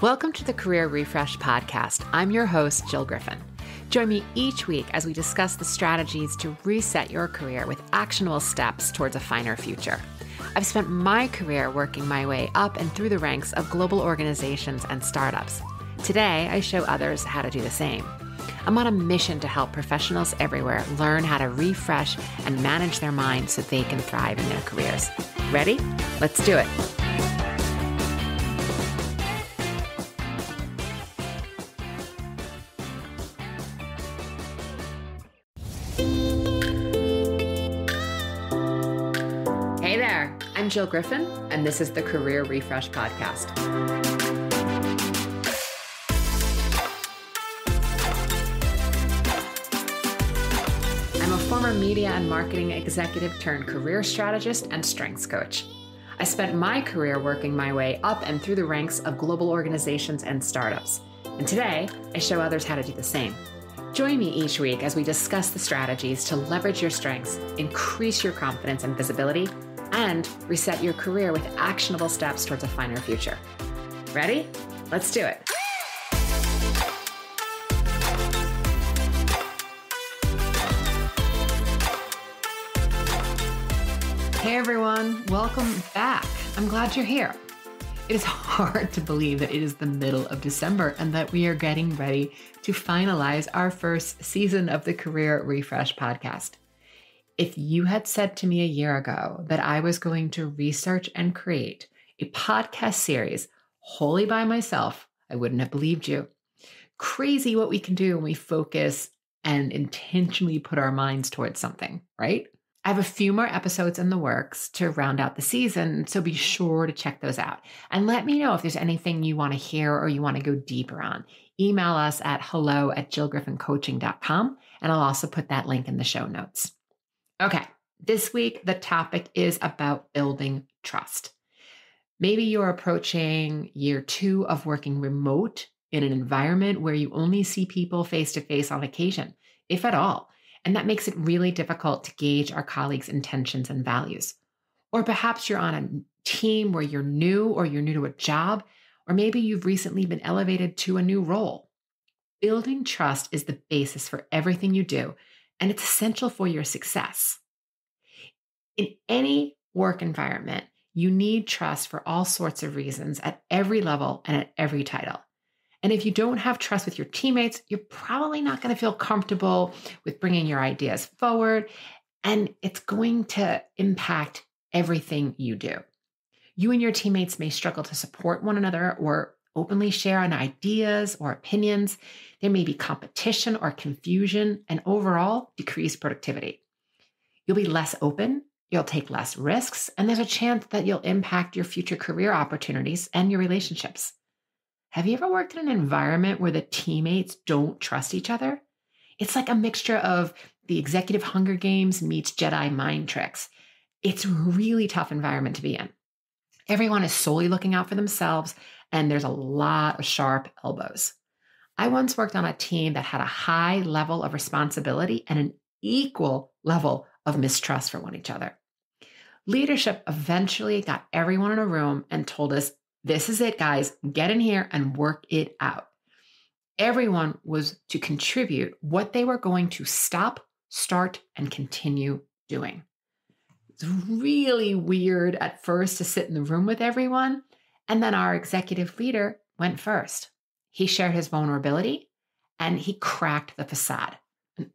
Welcome to the Career Refresh Podcast. I'm your host, Jill Griffin. Join me each week as we discuss the strategies to reset your career with actionable steps towards a finer future. I've spent my career working my way up and through the ranks of global organizations and startups. Today, I show others how to do the same. I'm on a mission to help professionals everywhere learn how to refresh and manage their minds so they can thrive in their careers. Ready? Let's do it. Hey there, I'm Jill Griffin, and this is the Career Refresh Podcast. I'm a former media and marketing executive turned career strategist and strengths coach. I spent my career working my way up and through the ranks of global organizations and startups. And today, I show others how to do the same. Join me each week as we discuss the strategies to leverage your strengths, increase your confidence and visibility, and reset your career with actionable steps towards a finer future. Ready? Let's do it. Hey everyone, welcome back. I'm glad you're here. It is hard to believe that it is the middle of December and that we are getting ready to finalize our first season of the Career Refresh Podcast. If you had said to me a year ago that I was going to research and create a podcast series wholly by myself, I wouldn't have believed you. Crazy what we can do when we focus and intentionally put our minds towards something, right? I have a few more episodes in the works to round out the season, so be sure to check those out. And let me know if there's anything you want to hear or you want to go deeper on. Email us at hello@jillgriffincoaching.com, and I'll also put that link in the show notes. Okay, this week, the topic is about building trust. Maybe you're approaching year 2 of working remote in an environment where you only see people face-to-face on occasion, if at all. And that makes it really difficult to gauge our colleagues' intentions and values. Or perhaps you're on a team where you're new to a job, or maybe you've recently been elevated to a new role. Building trust is the basis for everything you do, and it's essential for your success. In any work environment, you need trust for all sorts of reasons at every level and at every title. And if you don't have trust with your teammates, you're probably not going to feel comfortable with bringing your ideas forward, and it's going to impact everything you do. You and your teammates may struggle to support one another or openly share on ideas or opinions. There may be competition or confusion, and overall, decreased productivity. You'll be less open, you'll take less risks, and there's a chance that you'll impact your future career opportunities and your relationships. Have you ever worked in an environment where the teammates don't trust each other? It's like a mixture of the executive Hunger Games meets Jedi mind tricks. It's a really tough environment to be in. Everyone is solely looking out for themselves, and there's a lot of sharp elbows. I once worked on a team that had a high level of responsibility and an equal level of mistrust for one another. Leadership eventually got everyone in a room and told us, "This is it, guys. Get in here and work it out." Everyone was to contribute what they were going to stop, start, and continue doing. It's really weird at first to sit in the room with everyone. And then our executive leader went first. He shared his vulnerability and he cracked the facade. And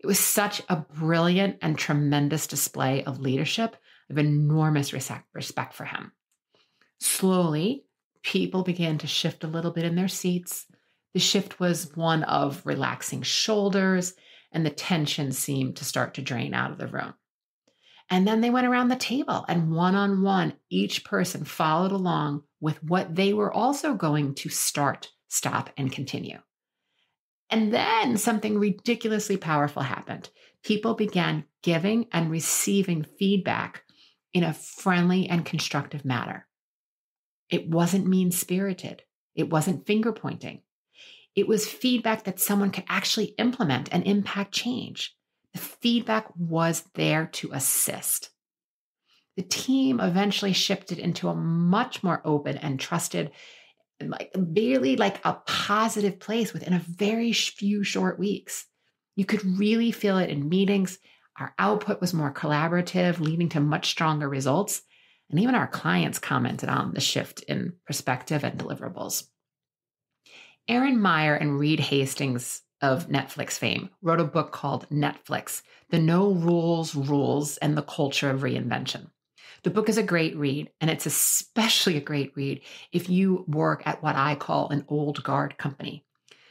it was such a brilliant and tremendous display of leadership. I have enormous respect for him. Slowly, people began to shift a little bit in their seats. The shift was one of relaxing shoulders, and the tension seemed to start to drain out of the room. And then they went around the table, and one-on-one, each person followed along with what they were also going to start, stop, and continue. And then something ridiculously powerful happened. People began giving and receiving feedback in a friendly and constructive manner. It wasn't mean-spirited. It wasn't finger-pointing. It was feedback that someone could actually implement and impact change. The feedback was there to assist. The team eventually shifted into a much more open and trusted like really like a positive place within a very few short weeks. You could really feel it in meetings. Our output was more collaborative, leading to much stronger results. And even our clients commented on the shift in perspective and deliverables. Erin Meyer and Reed Hastings of Netflix fame wrote a book called Netflix, The No Rules Rules and the Culture of Reinvention. The book is a great read, and it's especially a great read if you work at what I call an old guard company.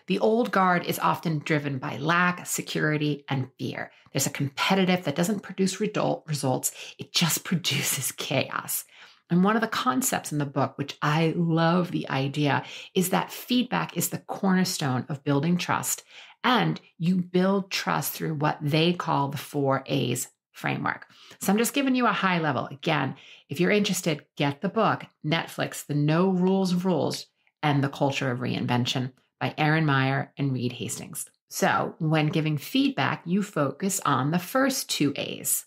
The old guard is often driven by lack, security, and fear. There's a competitive that doesn't produce results, it just produces chaos. And one of the concepts in the book, which I love the idea, is that feedback is the cornerstone of building trust. And you build trust through what they call the 4 A's framework. So I'm just giving you a high level. Again, if you're interested, get the book, Netflix, The No Rules Rules and the Culture of Reinvention by Erin Meyer and Reed Hastings. So when giving feedback, you focus on the first 2 A's.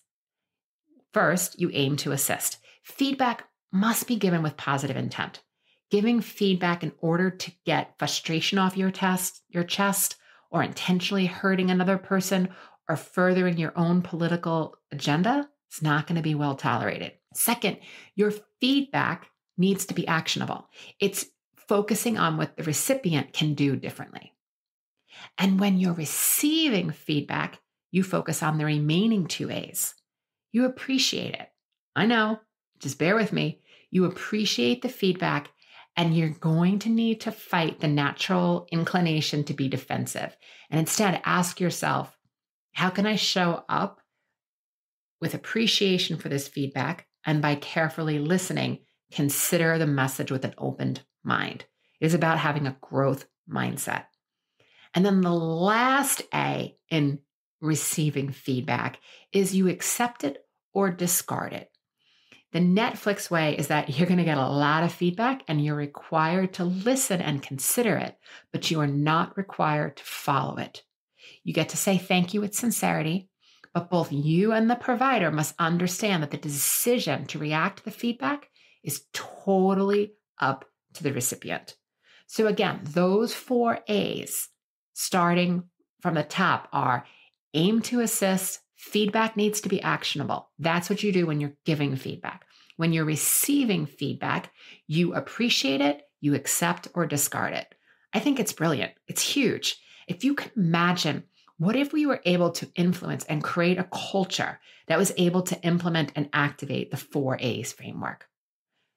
First, you aim to assist. Feedback must be given with positive intent. Giving feedback in order to get frustration off your chest, or intentionally hurting another person, or furthering your own political agenda is not going to be well tolerated. Second, your feedback needs to be actionable. It's focusing on what the recipient can do differently. And when you're receiving feedback, you focus on the remaining 2 A's. You appreciate it. I know, just bear with me. You appreciate the feedback, and you're going to need to fight the natural inclination to be defensive. And instead, ask yourself, how can I show up with appreciation for this feedback? And by carefully listening, consider the message with an opened mind. It is about having a growth mindset. And then the last A in receiving feedback is you accept it or discard it. The Netflix way is that you're going to get a lot of feedback and you're required to listen and consider it, but you are not required to follow it. You get to say thank you with sincerity, but both you and the provider must understand that the decision to react to the feedback is totally up to the recipient. So again, those 4 A's, starting from the top, are aim to assist. Feedback needs to be actionable. That's what you do when you're giving feedback. When you're receiving feedback, you appreciate it, you accept or discard it. I think it's brilliant. It's huge. If you can imagine, what if we were able to influence and create a culture that was able to implement and activate the 4 A's framework?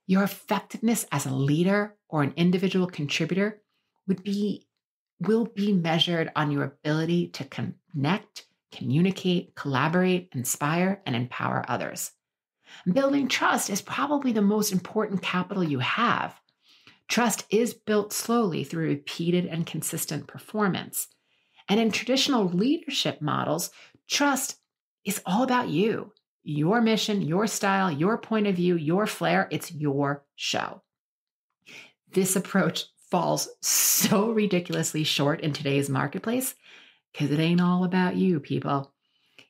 Your effectiveness as a leader or an individual contributor will be measured on your ability to connect, communicate, collaborate, inspire, and empower others. Building trust is probably the most important capital you have. Trust is built slowly through repeated and consistent performance. And in traditional leadership models, trust is all about you, your mission, your style, your point of view, your flair. It's your show. This approach falls so ridiculously short in today's marketplace because it ain't all about you, people.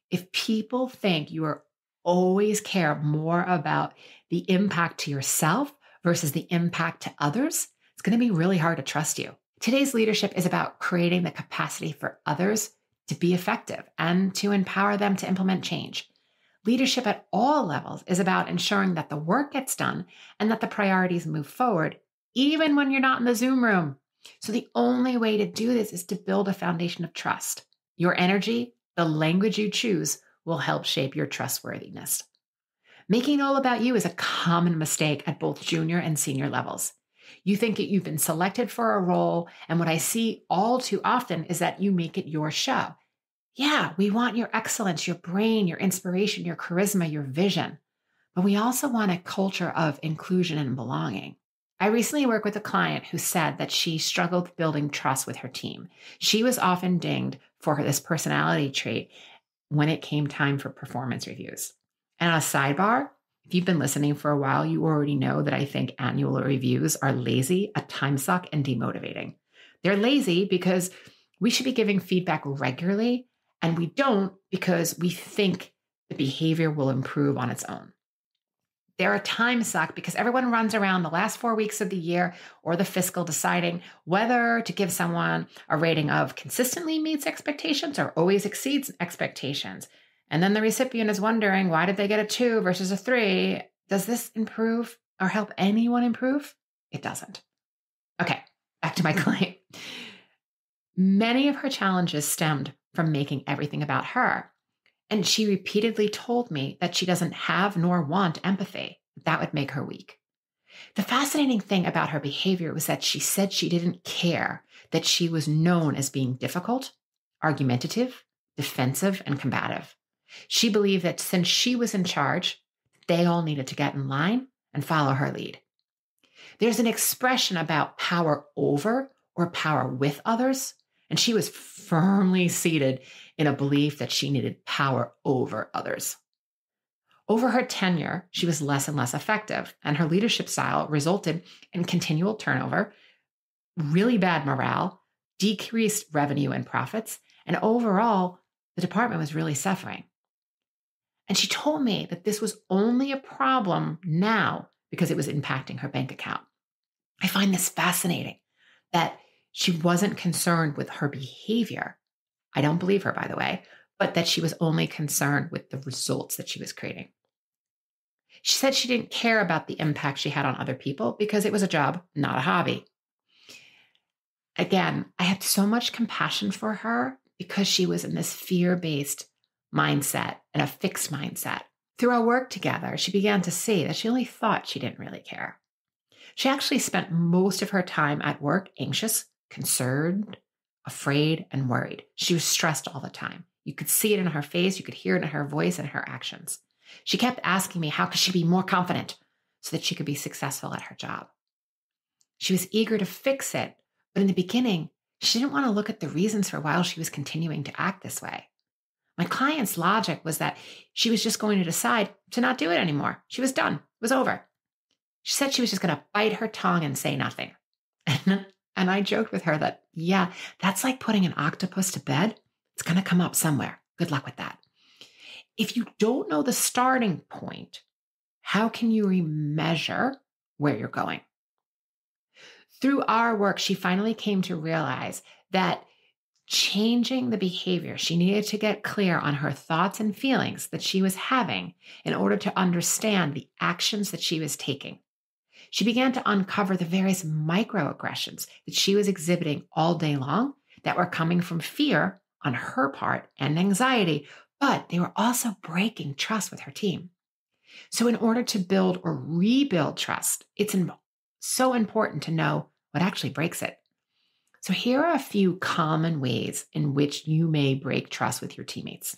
If people think you are always care more about the impact to yourself versus the impact to others, it's going to be really hard to trust you. Today's leadership is about creating the capacity for others to be effective and to empower them to implement change. Leadership at all levels is about ensuring that the work gets done and that the priorities move forward, even when you're not in the Zoom room. So the only way to do this is to build a foundation of trust. Your energy, the language you choose, will help shape your trustworthiness. Making it all about you is a common mistake at both junior and senior levels. You think that you've been selected for a role, and what I see all too often is that you make it your show. Yeah, we want your excellence, your brain, your inspiration, your charisma, your vision, but we also want a culture of inclusion and belonging. I recently worked with a client who said that she struggled building trust with her team. She was often dinged for this personality trait when it came time for performance reviews. And on a sidebar, if you've been listening for a while, you already know that I think annual reviews are lazy, a time suck, and demotivating. They're lazy because we should be giving feedback regularly, and we don't because we think the behavior will improve on its own. They're a time suck because everyone runs around the last 4 weeks of the year or the fiscal deciding whether to give someone a rating of consistently meets expectations or always exceeds expectations. And then the recipient is wondering, why did they get a 2 versus a 3? Does this improve or help anyone improve? It doesn't. Okay, back to my client. Many of her challenges stemmed from making everything about her. And she repeatedly told me that she doesn't have nor want empathy. That would make her weak. The fascinating thing about her behavior was that she said she didn't care that she was known as being difficult, argumentative, defensive, and combative. She believed that since she was in charge, they all needed to get in line and follow her lead. There's an expression about power over or power with others, and she was firmly seated in a belief that she needed power over others. Over her tenure, she was less and less effective, and her leadership style resulted in continual turnover, really bad morale, decreased revenue and profits, and overall, the department was really suffering. And she told me that this was only a problem now because it was impacting her bank account. I find this fascinating, that she wasn't concerned with her behavior. I don't believe her, by the way, but that she was only concerned with the results that she was creating. She said she didn't care about the impact she had on other people because it was a job, not a hobby. Again, I had so much compassion for her because she was in this fear-based mindset and a fixed mindset. Through our work together, she began to see that she only thought she didn't really care. She actually spent most of her time at work anxious, concerned, afraid, and worried. She was stressed all the time. You could see it in her face, you could hear it in her voice and her actions. She kept asking me how could she be more confident so that she could be successful at her job. She was eager to fix it, but in the beginning, she didn't want to look at the reasons for why she was continuing to act this way. My client's logic was that she was just going to decide to not do it anymore. She was done. It was over. She said she was just going to bite her tongue and say nothing. And I joked with her that, yeah, that's like putting an octopus to bed. It's going to come up somewhere. Good luck with that. If you don't know the starting point, how can you remeasure where you're going? Through our work, she finally came to realize that changing the behavior, she needed to get clear on her thoughts and feelings that she was having in order to understand the actions that she was taking. She began to uncover the various microaggressions that she was exhibiting all day long that were coming from fear on her part and anxiety, but they were also breaking trust with her team. So in order to build or rebuild trust, it's so important to know what actually breaks it. So here are a few common ways in which you may break trust with your teammates.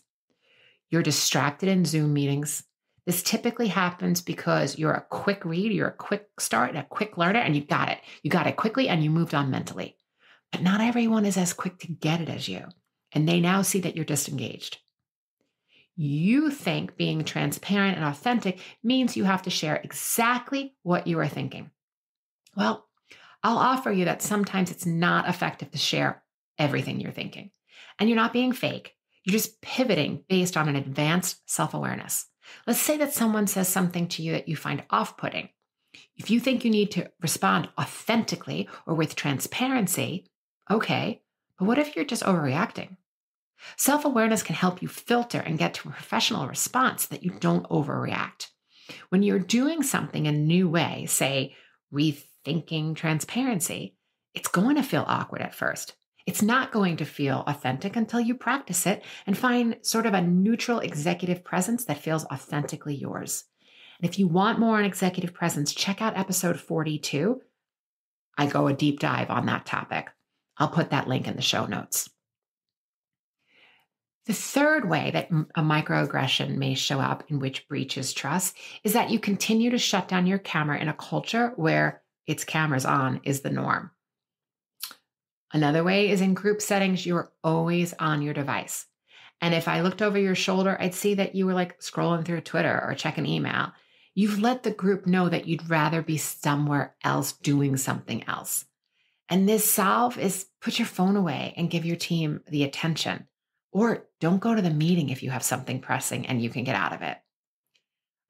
You're distracted in Zoom meetings. This typically happens because you're a quick read, you're a quick start, a quick learner, and you got it. You got it quickly and you moved on mentally. But not everyone is as quick to get it as you, and they now see that you're disengaged. You think being transparent and authentic means you have to share exactly what you are thinking. Well, I'll offer you that sometimes it's not effective to share everything you're thinking. And you're not being fake. You're just pivoting based on an advanced self-awareness. Let's say that someone says something to you that you find off-putting. If you think you need to respond authentically or with transparency, okay, but what if you're just overreacting? Self-awareness can help you filter and get to a professional response that you don't overreact. When you're doing something in a new way, say, rethinking transparency, it's going to feel awkward at first. It's not going to feel authentic until you practice it and find sort of a neutral executive presence that feels authentically yours. And if you want more on executive presence, check out episode 42. I go a deep dive on that topic. I'll put that link in the show notes. The third way that a microaggression may show up in which breaches trust is that you continue to shut down your camera in a culture where its cameras on is the norm. Another way is in group settings, you're always on your device. And if I looked over your shoulder, I'd see that you were like scrolling through Twitter or checking email. You've let the group know that you'd rather be somewhere else doing something else. And this solve is put your phone away and give your team the attention. Or don't go to the meeting if you have something pressing and you can get out of it.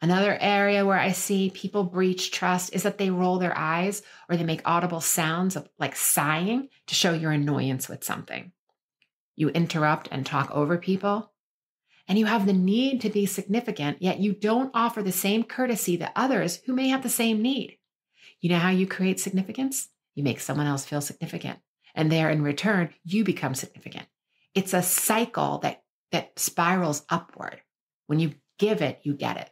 Another area where I see people breach trust is that they roll their eyes or they make audible sounds of like sighing to show your annoyance with something. You interrupt and talk over people, and you have the need to be significant, yet you don't offer the same courtesy to others who may have the same need. You know how you create significance? You make someone else feel significant, and there in return, you become significant. It's a cycle that spirals upward. When you give it, you get it.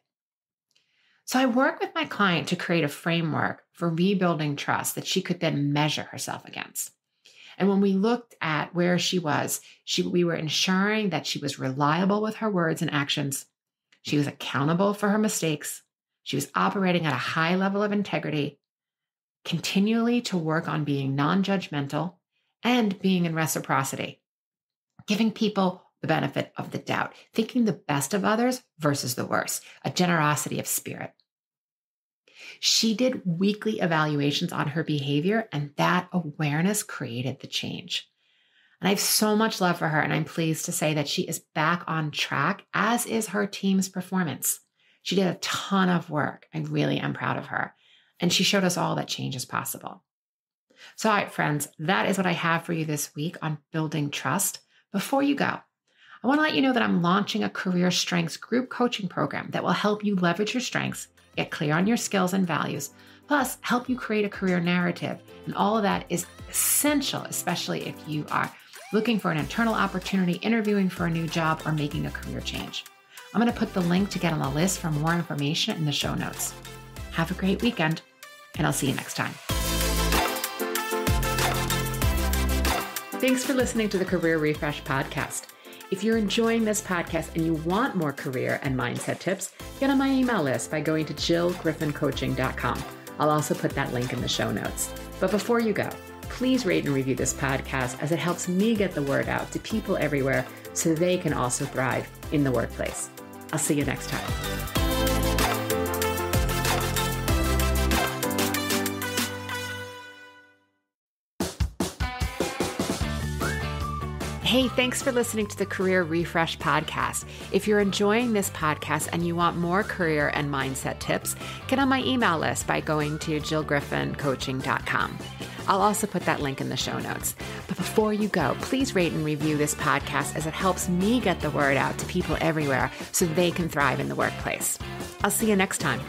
So I work with my client to create a framework for rebuilding trust that she could then measure herself against. And when we looked at where she was, we were ensuring that she was reliable with her words and actions. She was accountable for her mistakes. She was operating at a high level of integrity, continually to work on being non-judgmental and being in reciprocity, giving people the benefit of the doubt, thinking the best of others versus the worst, a generosity of spirit. She did weekly evaluations on her behavior, and that awareness created the change. And I have so much love for her, and I'm pleased to say that she is back on track, as is her team's performance. She did a ton of work. I really am proud of her. And she showed us all that change is possible. So, all right, friends, that is what I have for you this week on building trust. Before you go, I want to let you know that I'm launching a career strengths group coaching program that will help you leverage your strengths, get clear on your skills and values, plus help you create a career narrative. And all of that is essential, especially if you are looking for an internal opportunity, interviewing for a new job, or making a career change. I'm going to put the link to get on the list for more information in the show notes. Have a great weekend, and I'll see you next time. Thanks for listening to the Career Refresh podcast. If you're enjoying this podcast and you want more career and mindset tips, get on my email list by going to jillgriffincoaching.com. I'll also put that link in the show notes. But before you go, please rate and review this podcast, as it helps me get the word out to people everywhere so they can also thrive in the workplace. I'll see you next time. Hey, thanks for listening to the Career Refresh podcast. If you're enjoying this podcast and you want more career and mindset tips, get on my email list by going to jillgriffincoaching.com. I'll also put that link in the show notes. But before you go, please rate and review this podcast, as it helps me get the word out to people everywhere so they can thrive in the workplace. I'll see you next time.